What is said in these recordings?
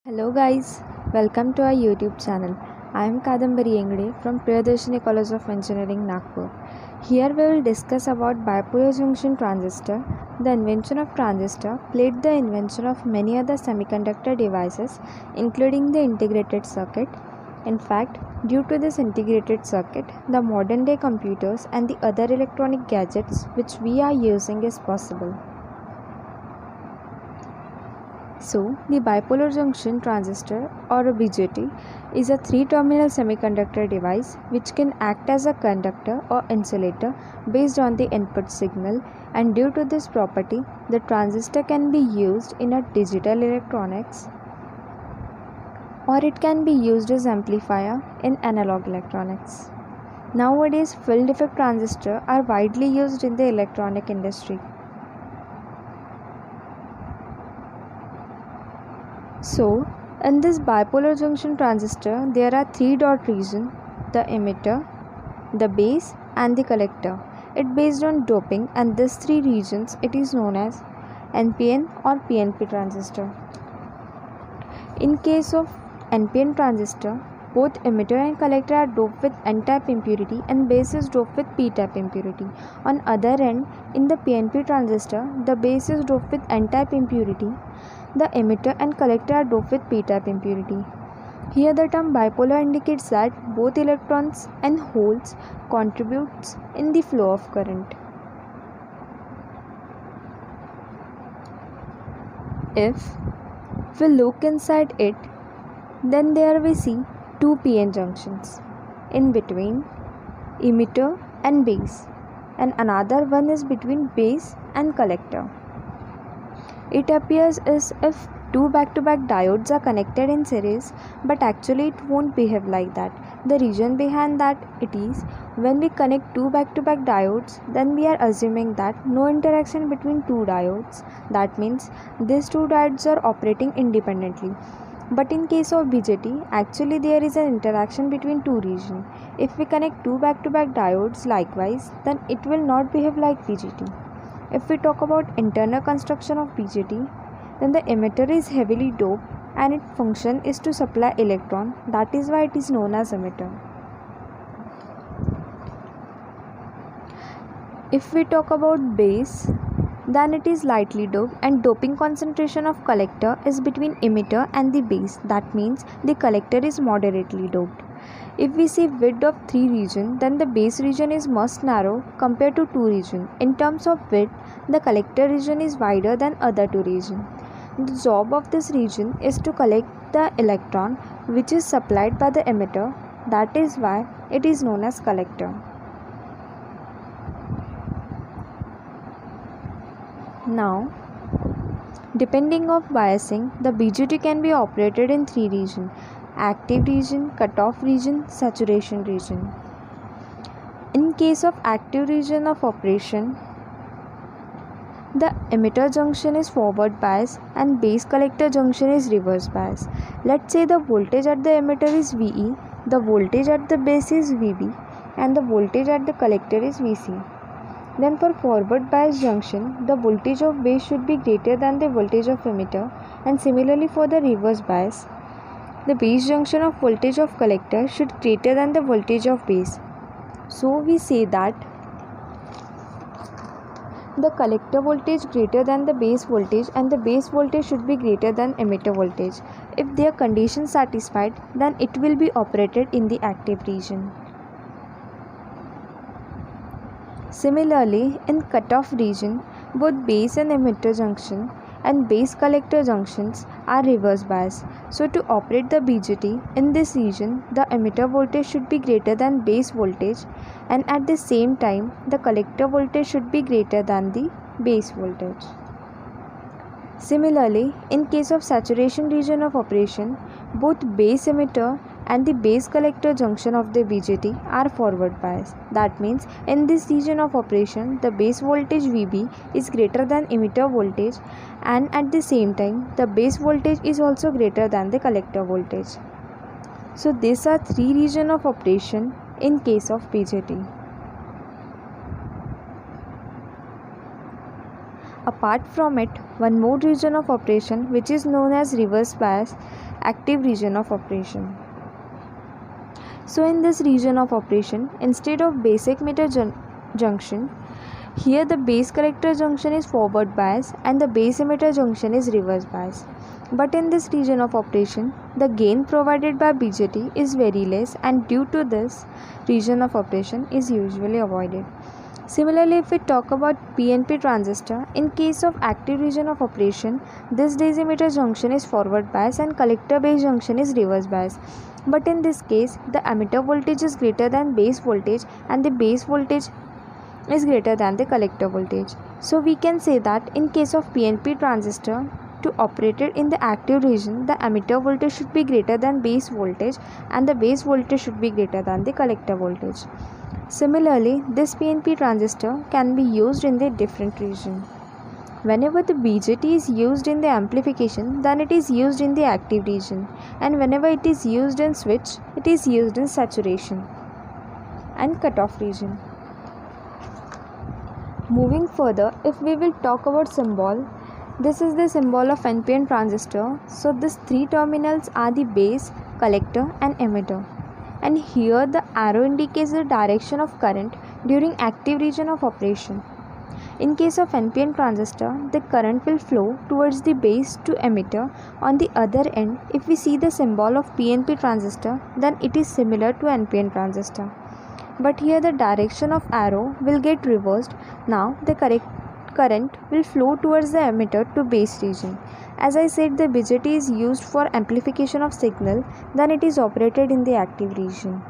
Hello guys, welcome to our YouTube channel. I am Kadambari Engde from Priyadarshini College of Engineering, Nagpur. Here we will discuss about bipolar junction transistor. The invention of transistor played the invention of many other semiconductor devices including the integrated circuit. In fact, due to this integrated circuit, the modern day computers and the other electronic gadgets which we are using is possible. So, the bipolar junction transistor or a BJT is a three-terminal semiconductor device which can act as a conductor or insulator based on the input signal, and due to this property, the transistor can be used in a digital electronics or it can be used as amplifier in analog electronics. Nowadays, field effect transistors are widely used in the electronic industry. So, in this bipolar junction transistor, there are three dot region: the emitter, the base, and the collector. It based on doping, and these three regions it is known as NPN or PNP transistor. In case of NPN transistor, both emitter and collector are doped with N-type impurity and base is doped with P-type impurity. On other end, in the PNP transistor, the base is doped with N-type impurity. The emitter and collector are doped with P-type impurity. Here the term bipolar indicates that both electrons and holes contributes in the flow of current. If we look inside it, then there we see two PN junctions. In between emitter and base, and another one is between base and collector. It appears as if two back-to-back diodes are connected in series, but actually it won't behave like that. The reason behind that it is, when we connect two back-to-back diodes, then we are assuming that no interaction between two diodes. That means these two diodes are operating independently. But in case of BJT, actually there is an interaction between two regions. If we connect two back-to-back diodes likewise, then it will not behave like BJT. If we talk about internal construction of BJT, then the emitter is heavily doped and its function is to supply electron. That is why it is known as emitter. If we talk about base, then it is lightly doped and doping concentration of collector is between emitter and the base. That means the collector is moderately doped. If we see width of three region, then the base region is much narrow compared to two region. In terms of width, the collector region is wider than other two region. The job of this region is to collect the electron which is supplied by the emitter. That is why it is known as collector. Now, depending of biasing, the BJT can be operated in three regions: active region, cutoff region, saturation region. In case of active region of operation, the emitter junction is forward bias and base collector junction is reverse bias. Let's say the voltage at the emitter is VE, the voltage at the base is VB, and the voltage at the collector is VC. Then for forward bias junction, the voltage of base should be greater than the voltage of emitter, and similarly for the reverse bias, the base junction of voltage of collector should greater than the voltage of base. So we say that the collector voltage greater than the base voltage and the base voltage should be greater than emitter voltage. If their conditions satisfied, then it will be operated in the active region. Similarly, in cutoff region, both base and emitter junction and base collector junctions are reverse bias. So to operate the BJT in this region, the emitter voltage should be greater than base voltage, and at the same time the collector voltage should be greater than the base voltage. Similarly, in case of saturation region of operation, both base emitter and the base collector junction of the BJT are forward bias. That means in this region of operation, the base voltage VB is greater than emitter voltage, and at the same time the base voltage is also greater than the collector voltage. So these are three regions of operation in case of BJT. apart from it, one more region of operation which is known as reverse bias active region of operation. So in this region of operation, instead of basic emitter junction, here the base collector junction is forward bias and the base emitter junction is reverse bias. But in this region of operation, the gain provided by BJT is very less, and due to this, region of operation is usually avoided. Similarly, if we talk about PNP transistor, in case of active region of operation, this base emitter junction is forward bias and collector base junction is reverse bias. But in this case, the emitter voltage is greater than base voltage and the base voltage is greater than the collector voltage. So we can say that in case of PNP transistor, to operate it in the active region, the emitter voltage should be greater than base voltage and the base voltage should be greater than the collector voltage. Similarly, this PNP transistor can be used in the different region. Whenever the BJT is used in the amplification, then it is used in the active region, and whenever it is used in switch, it is used in saturation and cutoff region. Moving further, if we will talk about symbol, this is the symbol of NPN transistor. So these three terminals are the base, collector and emitter. And here the arrow indicates the direction of current during active region of operation. In case of NPN transistor, the current will flow towards the base to emitter. On the other end, if we see the symbol of PNP transistor, then it is similar to NPN transistor. But here the direction of arrow will get reversed. Now the current will flow towards the emitter to base region. As I said, the BJT is used for amplification of signal, then it is operated in the active region.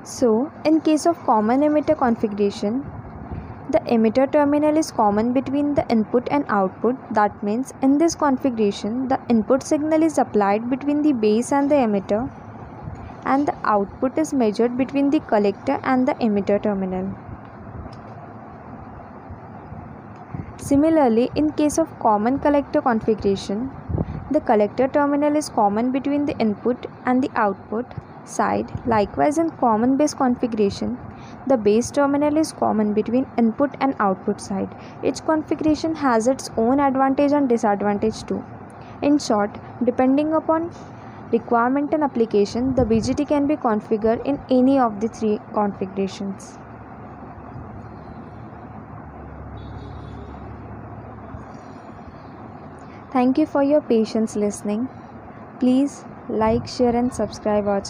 So, in case of common emitter configuration, the emitter terminal is common between the input and output. That means in this configuration, the input signal is applied between the base and the emitter, and the output is measured between the collector and the emitter terminal. Similarly, in case of common collector configuration, the collector terminal is common between the input and the output side. Likewise, in common base configuration, the base terminal is common between input and output side. Each configuration has its own advantage and disadvantage too. In short, depending upon requirement and application, the BJT can be configured in any of the three configurations. Thank you for your patience listening. Please like, share and subscribe our channel.